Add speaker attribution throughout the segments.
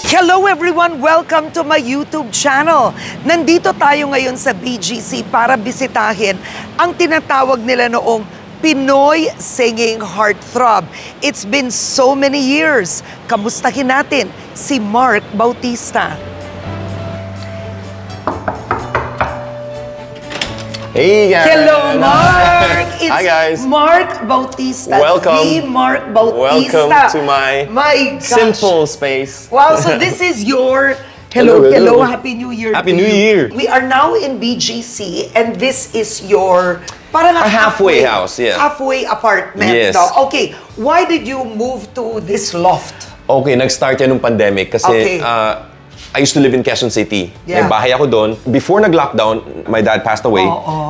Speaker 1: Hello everyone! Welcome to my YouTube channel. Nandito tayo ngayon sa BGC para bisitahin ang tinatawag nila noong Pinoy Singing Heartthrob. It's been so many years. Kamustahin natin si Mark Bautista.
Speaker 2: Hey guys!
Speaker 1: Hello, Mark! It's
Speaker 2: Hi guys!
Speaker 1: Mark Bautista.
Speaker 2: Welcome.
Speaker 1: The Mark Bautista.
Speaker 2: Welcome to my simple space.
Speaker 1: Wow, so this is your...
Speaker 2: Hello.
Speaker 1: Happy New Year.
Speaker 2: Happy New Year.
Speaker 1: We are now in BGC and this is your... Parang
Speaker 2: a halfway house, yeah.
Speaker 1: Halfway apartment.
Speaker 2: Yes.
Speaker 1: No? Okay, why did you move to this loft?
Speaker 2: Okay, nag-start yan nung pandemic kasi I used to live in Quezon City.
Speaker 1: Yeah.
Speaker 2: May bahay ako doon. Before nag-lockdown, my dad passed away.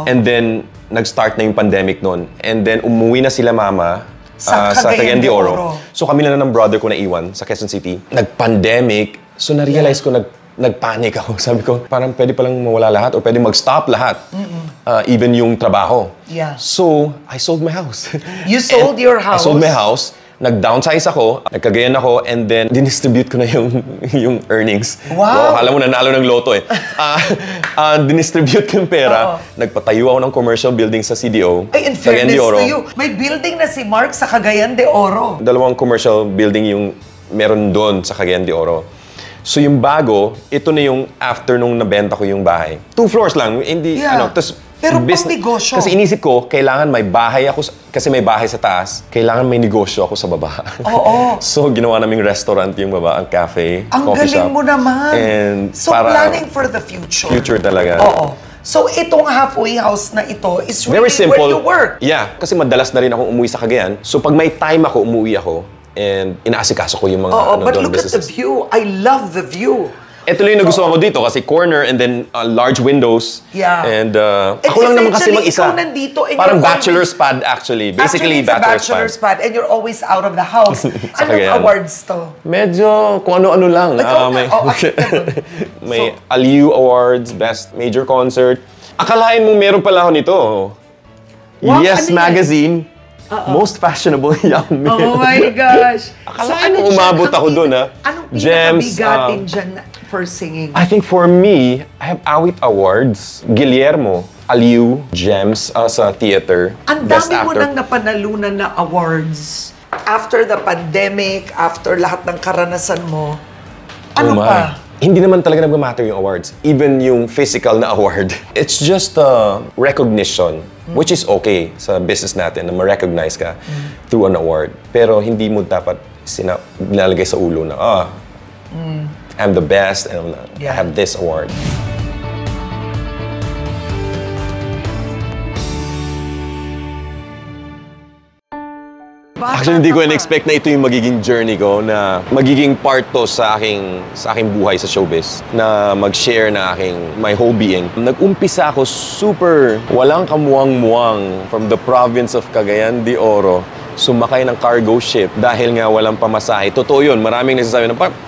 Speaker 2: And then, nag-start na yung pandemic noon. And then, umuwi na sila mama sa Cagayan de Oro. So kami na ng brother ko na iwan sa Quezon City. Nag-pandemic. So na-realize ko, nag-panic ako. Sabi ko, parang pwede palang mawala lahat o pwede mag-stop lahat. Even yung trabaho.
Speaker 1: Yeah.
Speaker 2: So, I sold my house.
Speaker 1: You sold your house?
Speaker 2: I sold my house. Nag-downsize ako, nagkagayan ako, and then dinistribute ko na yung earnings.
Speaker 1: Wow!
Speaker 2: Akala mo nanalo ng loto eh. Dinistribute ko yung pera. Nagpatayo ako ng commercial building sa CDO.
Speaker 1: Ay, in fairness to you, may building na si Mark sa Cagayan de Oro.
Speaker 2: Dalawang commercial building yung meron doon sa Cagayan de Oro. So yung bago, ito na yung after nung nabenta ko yung bahay. 2 floors lang, hindi
Speaker 1: Pero pang negosyo.
Speaker 2: Kasi inisip ko, kailangan may bahay ako, kasi may bahay sa taas, kailangan may negosyo ako sa baba.
Speaker 1: Oo.
Speaker 2: So, ginawa naming restaurant yung baba, ang cafe,
Speaker 1: ang
Speaker 2: coffee shop.
Speaker 1: Ang galing mo naman.
Speaker 2: And
Speaker 1: so, planning for the future.
Speaker 2: Future talaga.
Speaker 1: Oo. So, itong halfway house na ito is really
Speaker 2: very simple.
Speaker 1: Where you work.
Speaker 2: Yeah, kasi madalas na rin ako umuwi sa Cagayan. So, pag may time ako, umuwi ako. And inaasikaso ko yung mga
Speaker 1: but look at the view. I love the view.
Speaker 2: Ito lang yung nagustuhan ko dito kasi corner and then large windows.
Speaker 1: Yeah.
Speaker 2: And ako lang naman kasi mag-isa. Parang bachelor's pad actually. Basically,
Speaker 1: bachelor's pad. And you're always out of the house. Anong awards to?
Speaker 2: Medyo kung ano-ano lang. May Aliu Awards, Best Major Concert. Akalain mo meron pala ako nito.
Speaker 1: Wow,
Speaker 2: Yes Magazine. Most fashionable young men.
Speaker 1: Oh my gosh.
Speaker 2: Akalain mo umabot ako doon, ha?
Speaker 1: Anong pinakabigatin dyan for singing?
Speaker 2: I think for me, I have Awit Awards, Guillermo, Aliu, Gems sa theater.
Speaker 1: Ang dami mo nang napanalunan na awards. After the pandemic, after lahat ng karanasan mo, ano pa?
Speaker 2: Hindi naman talaga nagmamatter yung awards. Even yung physical na award. It's just recognition, which is okay sa business natin na ma-recognize ka through an award. Pero hindi mo dapat nilalagay sa ulo na, I'm the best and I have this award. Actually, hindi ko in-expect na ito yung magiging journey ko, na magiging part to sa aking buhay sa showbiz, na mag-share na my whole being. Nag-umpisa ako super walang kamuwang-muwang from the province of Cagayan de Oro, sumakay ng cargo ship dahil nga walang pamasahe. Totoo yun, maraming nagsasabi na parang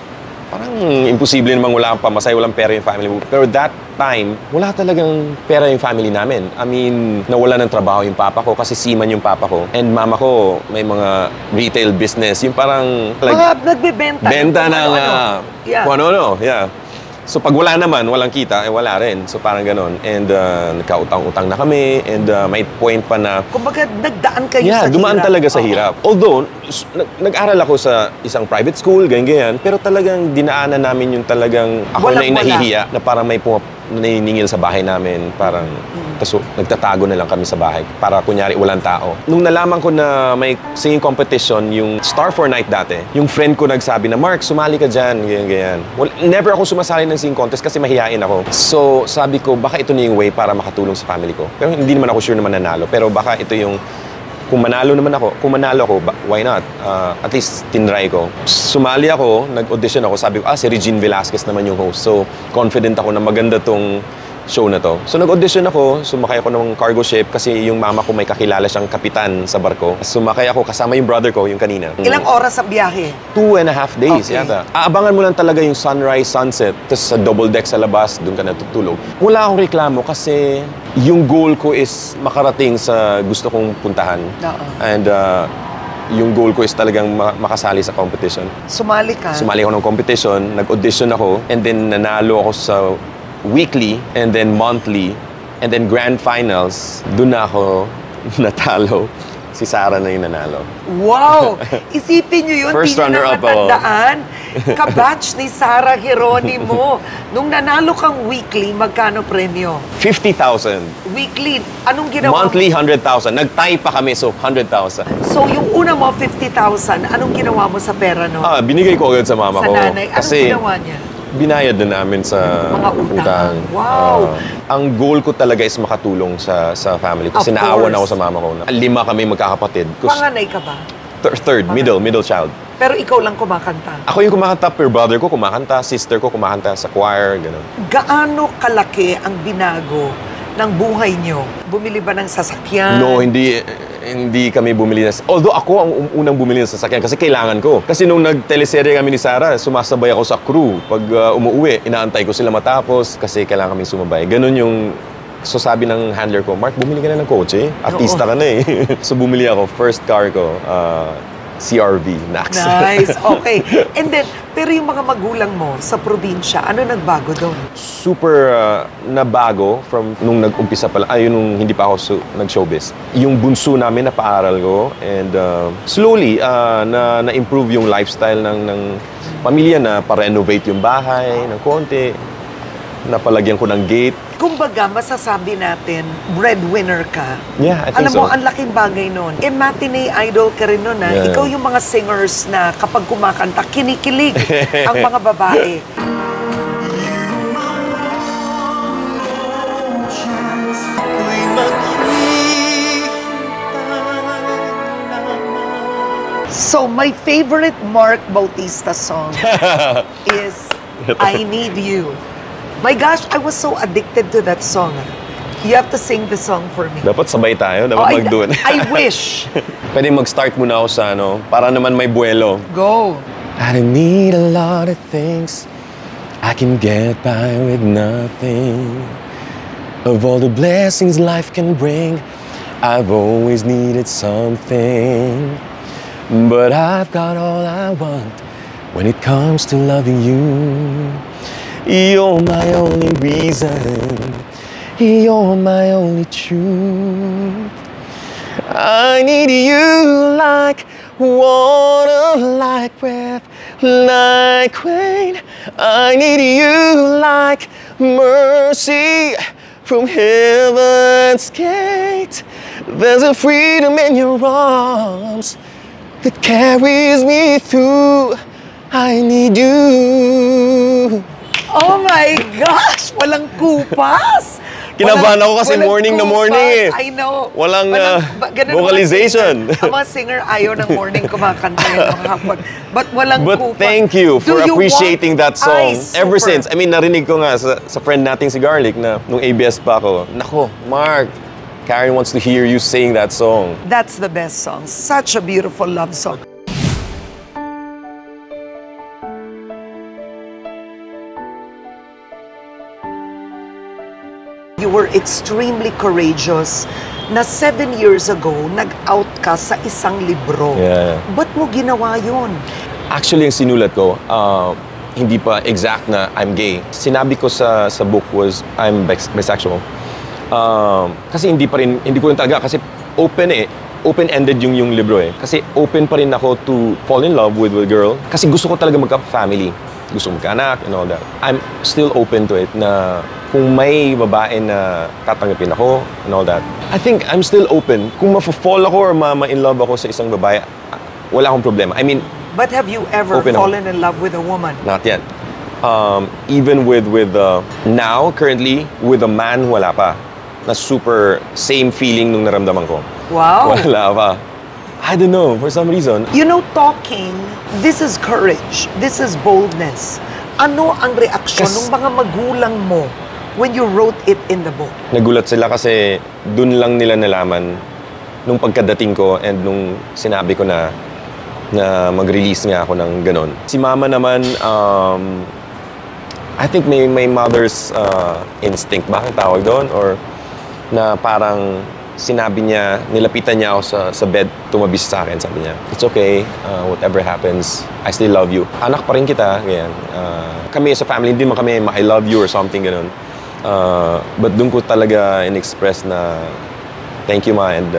Speaker 2: imposible namang wala kang pamasahe, walang pera yung family mo. Pero that time, wala talagang pera yung family namin. I mean, nawala ng trabaho yung papa ko kasi seaman yung papa ko. And mama ko, may mga retail business. Yung parang...
Speaker 1: Mga nagbebenta.
Speaker 2: Benta ng... Kung ano-ano, yeah. So pag wala naman, walang kita, wala rin. So parang ganon. And nagkautang-utang na kami. And may point pa na...
Speaker 1: Kumbaga, nagdaan kayo sa hirap.
Speaker 2: Dumaan talaga sa hirap. Although, nag-aral ako sa isang private school, ganyan. Pero talagang dinaanan namin yung talagang... Ako na yung nahihiya na parang may naniningil sa bahay namin. Parang... So, nagtatago na lang kami sa bahay para kunyari walang tao. Nung nalaman ko na may singing competition, yung Star for Night dati, yung friend ko nagsabi na, Mark, sumali ka dyan, ganyan. Well, never ako sumasali ng singing contest kasi mahihain ako. So, sabi ko, baka ito na yung way para makatulong sa family ko. Pero hindi naman ako sure na mananalo. Pero baka ito yung, kung manalo ako, why not? At least, tinry ko. Sumali ako, nag-audition ako, sabi ko, si Regine Velasquez naman yung host. So, confident ako na maganda tong show na to. So nag-audition ako, sumakay ako ng cargo ship kasi yung mama ko may kakilala siyang kapitan sa barko. Sumakay ako kasama yung brother ko, yung kanina.
Speaker 1: Ilang oras sa biyahe?
Speaker 2: 2.5 days yata. Aabangan mo lang talaga yung sunrise, sunset, tapos sa double deck sa labas, doon ka natutulog. Wala akong reklamo kasi yung goal ko is makarating sa gusto kong puntahan. And yung goal ko is talagang makasali sa competition.
Speaker 1: Sumali ka?
Speaker 2: Sumali ako ng competition, nag-audition ako, and then nanalo ako sa weekly, and then monthly, and then grand finals. Doon na ako natalo. Si Sarah na yung nanalo.
Speaker 1: Wow! Isipin nyo yun,
Speaker 2: First
Speaker 1: di nyo
Speaker 2: runner-up ako.
Speaker 1: namatandaan. Kabatch ni Sarah Geronimo. Nung nanalo kang weekly, magkano premyo?
Speaker 2: 50,000.
Speaker 1: Weekly, anong ginawa
Speaker 2: Monthly, 100,000. Nag-tie pa kami, so 100,000.
Speaker 1: So, yung una mo, 50,000, anong ginawa mo sa pera, no?
Speaker 2: Binigay ko agad sa mama
Speaker 1: Sa
Speaker 2: ko.
Speaker 1: nanay. Anong
Speaker 2: Kasi
Speaker 1: ginawa niya?
Speaker 2: binayad na namin sa
Speaker 1: Mga utang. Wow!
Speaker 2: Ang goal ko talaga is makatulong sa family. Kasi
Speaker 1: Of
Speaker 2: naawan
Speaker 1: course.
Speaker 2: ako sa mama ko. 5 kami magkakapatid.
Speaker 1: Panganay ka ba?
Speaker 2: Third, middle child.
Speaker 1: Pero ikaw lang kumakanta.
Speaker 2: Ako yung kumakanta, pero brother ko kumakanta, sister ko kumakanta sa choir, gano'n.
Speaker 1: Gaano kalaki ang binago ng buhay nyo? Bumili ba ng sasakyan?
Speaker 2: No, hindi kami bumili na. Although ako ang unang bumili ng sasakyan kasi kailangan ko. Kasi nung nag-teleserye kami ni Sarah, sumasabay ako sa crew. Pag umuwi, inaantay ko sila matapos kasi kailangan kaming sumabay. Ganun yung... So sabi ng handler ko, Mark, bumili ka na ng kotse. Artista ka na eh. So bumili ako. First car ko, CRV, Nax.
Speaker 1: Nice, okay. And then, pero yung mga magulang mo sa probinsya, ano nagbago doon?
Speaker 2: Super nabago from nung nag-umpisa pala, nung hindi pa ako nag-showbiz. Yung bunso namin napaaral ko and slowly na-improve yung lifestyle ng pamilya na pa-renovate yung bahay ng konti, napalagyan ko ng gate.
Speaker 1: Kumbaga, masasabi natin, breadwinner ka.
Speaker 2: Yeah, I think
Speaker 1: Alam mo,
Speaker 2: so.
Speaker 1: ang laking bagay nun. Matinee idol ka rin nun, ha?
Speaker 2: Yeah.
Speaker 1: Ikaw yung mga singers na kapag kumakanta, kinikilig ang mga babae. So, my favorite Mark Bautista song is I Need You. My gosh, I was so addicted to that song. You have to sing the song for me.
Speaker 2: Dapat sabay tayo, dapat mag-doon.
Speaker 1: I wish.
Speaker 2: Pwede mag-start muna ako sa para naman may buwelo.
Speaker 1: Go.
Speaker 2: I don't need a lot of things. I can get by with nothing. Of all the blessings life can bring, I've always needed something. But I've got all I want when it comes to loving you. You're my only reason. You're my only truth. I need you like water, like breath, like rain. I need you like mercy from heaven's gate. There's a freedom in your arms that carries me through. I need you.
Speaker 1: Oh my gosh! Walang kupas!
Speaker 2: Kinabahan ako kasi
Speaker 1: walang
Speaker 2: morning na
Speaker 1: kupas.
Speaker 2: morning eh.
Speaker 1: I know.
Speaker 2: Walang,
Speaker 1: ganun
Speaker 2: vocalization.
Speaker 1: Ang mga singer ayaw ng morning kumakanta yun ng hapon. But walang
Speaker 2: But
Speaker 1: kupas.
Speaker 2: thank you for
Speaker 1: Do you
Speaker 2: appreciating
Speaker 1: want-
Speaker 2: that song.
Speaker 1: Ay,
Speaker 2: Ever
Speaker 1: super.
Speaker 2: since, narinig ko nga sa friend nating si Garlic na nung ABS pa ako, nako, Mark, Karen wants to hear you sing that song.
Speaker 1: That's the best song. Such a beautiful love song. You were extremely courageous na 7 years ago, nag-out ka sa isang libro.
Speaker 2: Yeah.
Speaker 1: Ba't mo ginawa yun?
Speaker 2: Actually, yung sinulat ko, hindi pa exact na I'm gay. Sinabi ko sa book was I'm bisexual. Kasi hindi ko rin talaga, kasi open-ended yung libro eh. Kasi open pa rin ako to fall in love with a girl. Kasi gusto ko talaga magka-family. Gusto ko magka-anak and all that. I'm still open to it na kung may babae na tatanggapin ako and all that. I think I'm still open. Kung ma-fall ako or ma-in love ako sa isang babae, wala akong problema. I mean,
Speaker 1: But have you ever
Speaker 2: Open ako.
Speaker 1: fallen in love with a woman?
Speaker 2: not yet. Even with now, currently, with a man, wala pa. Na super same feeling nung naramdaman ko.
Speaker 1: Wow.
Speaker 2: Wala pa. I don't know, for some reason.
Speaker 1: You know, talking, this is courage. This is boldness. Ano ang reaksyon ng mga magulang mo when you wrote it in the book?
Speaker 2: Nagulat sila kasi dun lang nila nalaman nung pagkadating ko and nung sinabi ko na mag-release nga ako ng ganon. Si mama naman, I think may mother's instinct ba ang tawag doon? Or na parang sinabi niya, nilapitan niya ako sa bed, tumabi siya sa akin. Sabi niya, it's okay, whatever happens, I still love you. Anak pa rin kita, ganyan. Kami sa family, hindi man kami I love you or something, ganun. But doon ko talaga in-express na thank you, ma, and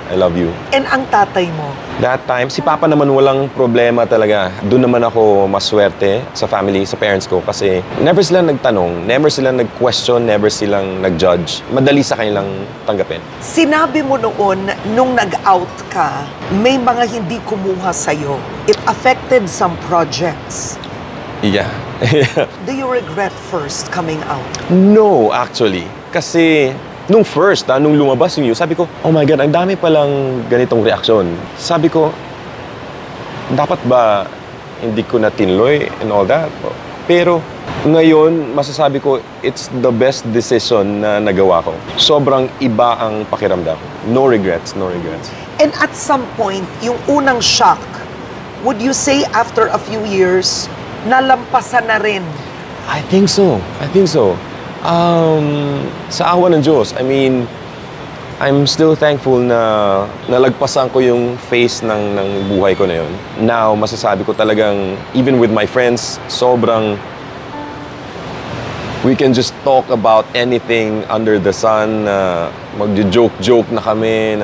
Speaker 2: I love you.
Speaker 1: And ang tatay mo?
Speaker 2: That time, si Papa naman walang problema talaga. Doon naman ako maswerte sa family, sa parents ko kasi never silang nagtanong, never silang nag-question, never silang nag-judge. Madali sa kanilang tanggapin.
Speaker 1: Sinabi mo noon, nung nag-out ka, may mga hindi kumuha sa'yo. It affected some projects.
Speaker 2: Yeah.
Speaker 1: Do you regret first coming out?
Speaker 2: No, actually. Kasi nung first, nung lumabas yung news, sabi ko, oh my God, ang dami palang ganitong reaksyon. Sabi ko, dapat ba hindi ko na tinloy and all that? Pero ngayon, masasabi ko, it's the best decision na nagawa ko. Sobrang iba ang pakiramdam. No regrets, no regrets.
Speaker 1: And at some point, yung unang shock, would you say after a few years, nalampasan na rin?
Speaker 2: I think so. I think so. Sa awa ng Diyos, I mean, I'm still thankful na nalagpasan ko yung phase ng buhay ko na yun. Now, masasabi ko talagang, even with my friends, sobrang we can just talk about anything under the sun. Magjo-joke-joke na kami,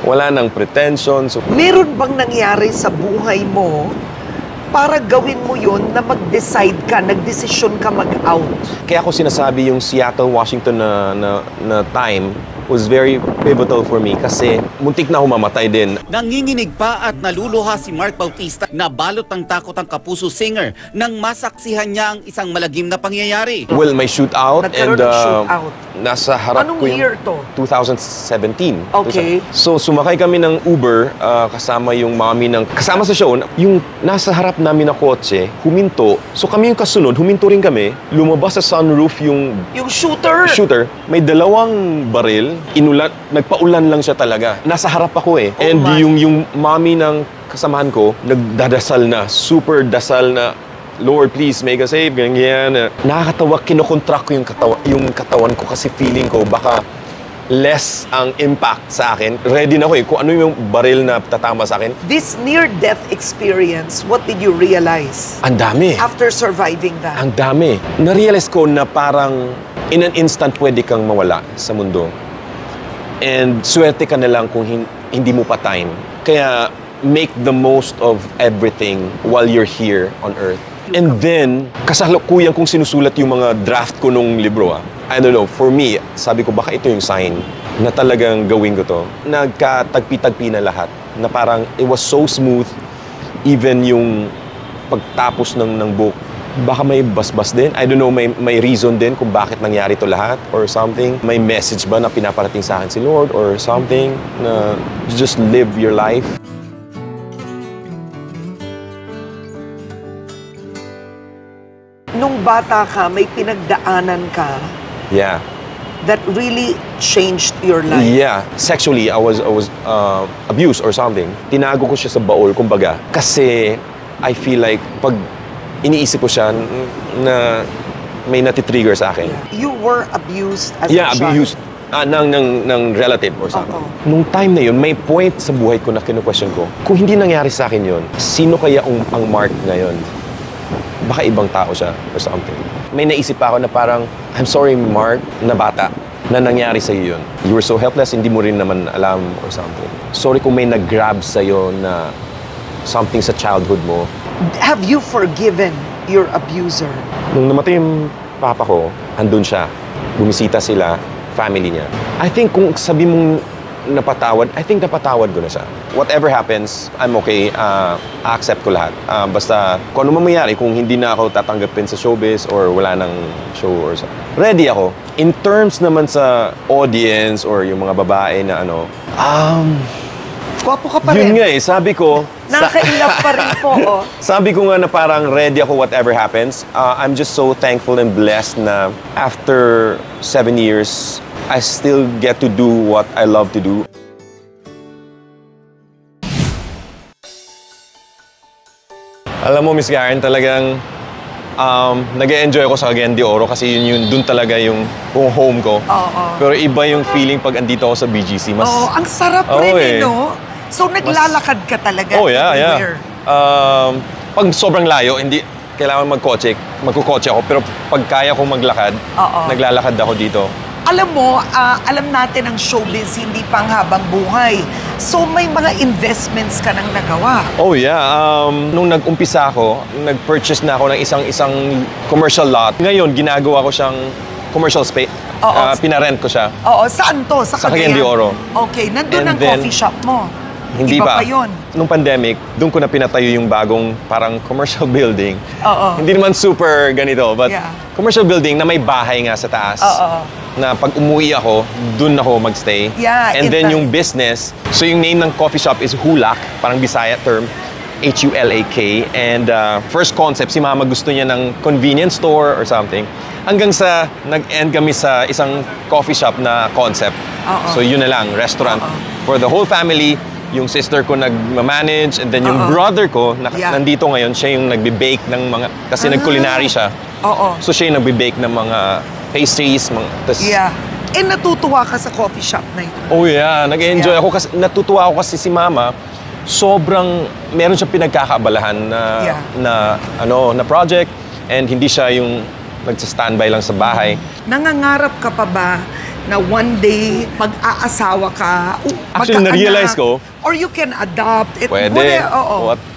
Speaker 2: wala nang pretension. So,
Speaker 1: meron bang nangyari sa buhay mo para gawin mo yun na mag-decide ka, nagdesisyon ka mag-out?
Speaker 2: Kaya ako sinasabi yung Seattle, Washington na time was very pivotal for me kasi muntik na ako mamatay din.
Speaker 3: Nanginginig pa at naluluha si Mark Bautista na balot ng takot ang Kapuso singer nang masaksihan niya ang isang malagim na pangyayari.
Speaker 2: Well, may shootout
Speaker 1: Nagkaroon ng shootout.
Speaker 2: Nasa harap
Speaker 1: Anong
Speaker 2: ko yung
Speaker 1: year to?
Speaker 2: 2017.
Speaker 1: Okay.
Speaker 2: So sumakay kami ng Uber kasama yung mami kasama sa show. Yung nasa harap namin na kotse, huminto. So kami yung kasunod, huminto rin kami. Lumabas sa sunroof yung shooter. May dalawang baril. Nagpaulan lang siya talaga. Nasa harap ako eh. And yung mami ng kasamahan ko, nagdadasal na, super dasal na, Lord, please, make a save, ganyan. Nakakatawa, kinokontract ko yung katawan ko kasi feeling ko baka less ang impact sa akin. Ready na ako eh, kung ano yung baril na tatama sa akin.
Speaker 1: This near-death experience, what did you realize?
Speaker 2: Ang dami.
Speaker 1: After surviving that?
Speaker 2: Ang dami. Na-realize ko na parang in an instant pwede kang mawala sa mundo. And swerte ka na lang kung hindi mo pa time. Kaya make the most of everything while you're here on earth. And then, kasalukuyan kong sinusulat yung mga draft ko nung libro. I don't know, for me, sabi ko baka ito yung sign na talagang gawin ko to. Nagkatagpi-tagpi na lahat. Na parang it was so smooth, even yung pagtapos ng book. Baka may basbas din. I don't know, may reason din kung bakit nangyari to lahat or something. May message ba na pinaparating sa akin si Lord or something na just live your life.
Speaker 1: Nung bata ka, may pinagdaanan ka
Speaker 2: Yeah.
Speaker 1: that really changed your life.
Speaker 2: Yeah. Sexually, I was abused or something. Tinago ko siya sa baul, kumbaga. Kasi I feel like pag iniisip ko siya na may natitrigger sa akin.
Speaker 1: You were abused as a child.
Speaker 2: Abused. Ng relative or something. Nung time na yun, may point sa buhay ko na kinu-question ko, kung hindi nangyari sa akin yun, sino kaya ang Mark ngayon? Baka ibang tao siya or something. May naisip pa ako na parang, I'm sorry Mark, na bata, na nangyari sa'yo yun. You were so helpless, hindi mo rin naman alam or something. Sorry kung may nag-grab sa'yo na something sa childhood mo.
Speaker 1: Have you forgiven your abuser?
Speaker 2: Nung namatay yung papa ko, andun siya. Bumisita sila, family niya. I think kung sabi mong napatawad, I think napatawad ko na siya. Whatever happens, I'm okay. Accept ko lahat. Basta kung ano mangyayari, kung hindi na ako tatanggapin sa showbiz or wala nang show or something. Ready ako. In terms naman sa audience or yung mga babae na
Speaker 1: Gwapo ka pa rin.
Speaker 2: yun nga eh, sabi ko,
Speaker 1: Nakaka-inlove pa rin po, oh.
Speaker 2: sabi ko nga na parang ready ako whatever happens. I'm just so thankful and blessed na after 7 years, I still get to do what I love to do. Alam mo, Miss Karen, talagang Nag-e-enjoy ako sa Cagayan de Oro kasi dun talaga yung home ko.
Speaker 1: Oo.
Speaker 2: Pero iba yung feeling pag andito ako sa BGC. Mas,
Speaker 1: Oo, ang sarap rin no? So, naglalakad ka talaga everywhere?
Speaker 2: Pag sobrang layo, hindi kailangan magkukotse ako. Pero pag kaya kong maglakad, naglalakad ako dito.
Speaker 1: Alam mo, alam natin ang showbiz hindi pang habang buhay. So may mga investments ka nang nagawa.
Speaker 2: Oh yeah, nung nag-umpisa ako, nag-purchase na ako ng isang commercial lot. Ngayon, ginagawa ko siyang commercial space. Pinarent ko siya.
Speaker 1: Oo, saan to? Sa
Speaker 2: Cagayan de Oro.
Speaker 1: Okay, nandun ang
Speaker 2: then,
Speaker 1: coffee shop mo.
Speaker 2: Hindi
Speaker 1: Iba
Speaker 2: pa.
Speaker 1: pa yun.
Speaker 2: Nung pandemic, doon ko na pinatayo yung bagong parang commercial building.
Speaker 1: Oo.
Speaker 2: Hindi naman super ganito, but
Speaker 1: Yeah.
Speaker 2: commercial building na may bahay nga sa taas.
Speaker 1: Oo.
Speaker 2: Na pag umuwi ako, doon ako magstay.
Speaker 1: Yeah,
Speaker 2: And then yung business, so yung name ng coffee shop is Hulak, parang Bisaya term, Hulak. And first concept, si Mama gusto niya ng convenience store or something. Hanggang sa nag-end kami sa isang coffee shop na concept. So yun na lang, restaurant. For the whole family, yung sister ko nag-manage, and then yung brother ko, nandito ngayon, siya yung nagbe-bake ng mga, kasi nag-culinary siya. So siya yung nagbe-bake ng mga pastries,
Speaker 1: Yeah. And natutuwa ka sa coffee shop na ito.
Speaker 2: Oh yeah, nag-enjoy ako kasi natutuwa ako kasi si Mama sobrang meron siya pinagkakaabalahan na project, and hindi siya yung nagsa-standby lang sa bahay.
Speaker 1: Nangangarap ka pa ba na one day mag-aasawa ka,
Speaker 2: Actually, na-realize ko,
Speaker 1: or you can adopt it.
Speaker 2: pwede.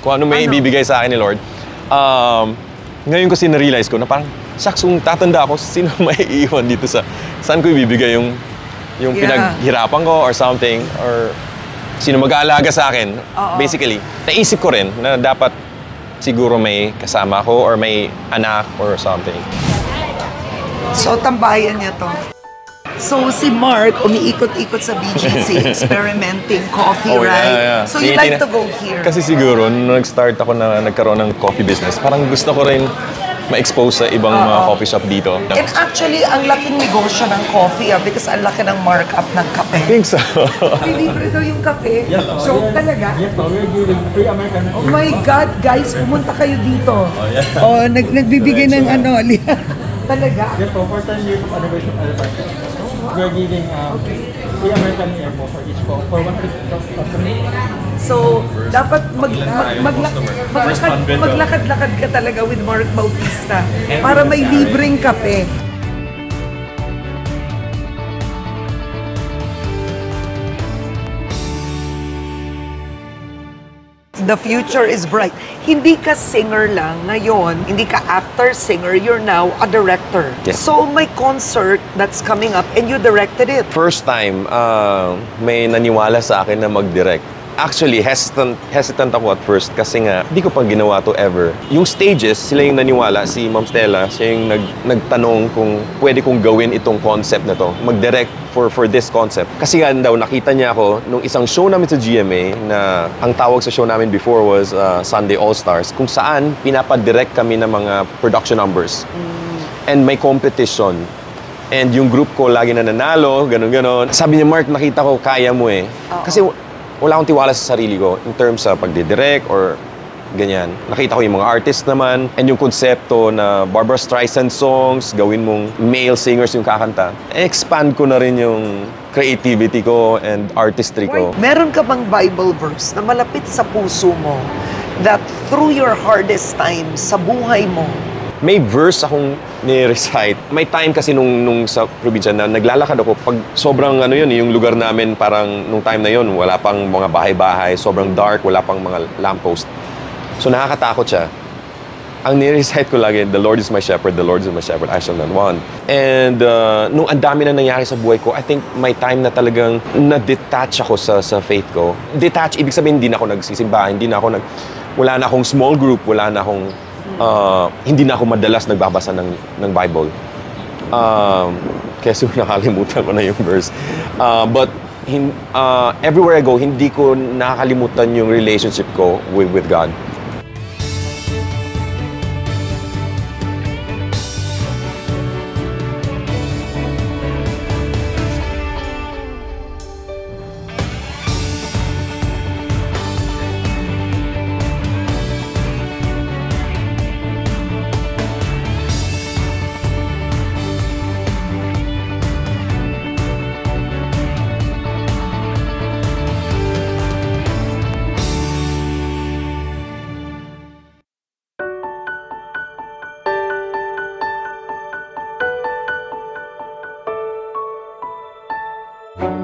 Speaker 2: Kung ano may ibibigay sa akin ni Lord. Ngayon kasi na-realize ko na parang saksong tatanda ako, sino may iiwan dito saan ko ibibigay yung pinaghirapan ko or something, or sino mag-aalaga sa akin. Basically, naisip ko rin na dapat siguro may kasama ko or may anak or something.
Speaker 1: So, tambayan niya to. So, si Mark, umiikot-ikot sa BGC, experimenting coffee, right?
Speaker 2: Yeah.
Speaker 1: So, you like to go here?
Speaker 2: Kasi siguro, nung nag-start ako na nagkaroon ng coffee business, parang gusto ko rin ma-expose sa ibang mga coffee shop dito.
Speaker 1: And actually, ang laking negosyo ng coffee because ang laki ng markup ng kape.
Speaker 2: I think so.
Speaker 1: Libre daw yung kape? So, talaga?
Speaker 4: Yes, po. We're giving free Americano.
Speaker 1: Oh my God, guys, pumunta kayo dito. Oh, nagbibigay ng talaga?
Speaker 4: Yes, po. For 10 years of anniversary, we're giving free Americano air po for each po. For 100 customers.
Speaker 1: So, dapat maglakad-lakad ka talaga with Mark Bautista para may libreng kape. The future is bright. Hindi ka singer lang ngayon, hindi ka actor, singer, you're now a director.
Speaker 2: Yes.
Speaker 1: So may concert that's coming up and you directed it.
Speaker 2: First time, may naniwala sa akin na mag-direct. Actually, hesitant ako at first kasi nga, hindi ko pa ginawa to ever. Yung stages, sila yung naniwala, si Ma'am Stella, siya yung nagtanong kung pwede kong gawin itong concept na to, mag-direct for this concept. Kasi nga daw, nakita niya ako nung isang show namin sa GMA na ang tawag sa show namin before was Sunday All-Stars, kung saan pinapadirect kami ng mga production numbers. And may competition. And yung group ko lagi na nanalo, ganun-ganon. Sabi niya, Mark, nakita ko, kaya mo eh. Kasi wala akong tiwala sa sarili ko in terms sa pagdidirect or ganyan. Nakita ko yung mga artist naman and yung konsepto na Barbara Streisand songs, gawin mong male singers yung kakanta. Expand ko na rin yung creativity ko and artistry ko.
Speaker 1: Meron ka bang Bible verse na malapit sa puso mo that through your hardest times sa buhay mo,
Speaker 2: may verse akong ni-recite. May time kasi nung sa probinsya na naglalakad ako, pag sobrang yung lugar namin parang nung time na yun, wala pang mga bahay-bahay, sobrang dark, wala pang mga lamppost. So nakakatakot siya. Ang ni-recite ko lagi, the Lord is my shepherd, the Lord is my shepherd, I shall not want. And nung ang dami na nangyari sa buhay ko, I think may time na talagang na-detach ako sa faith ko. Detach, ibig sabihin, hindi na ako nagsisimba, wala na akong small group, wala na akong hindi na ako madalas nagbabasa ng Bible. Kaya nakalimutan ko na yung verse. But everywhere I go, hindi ko nakakalimutan yung relationship ko with God.
Speaker 1: Thank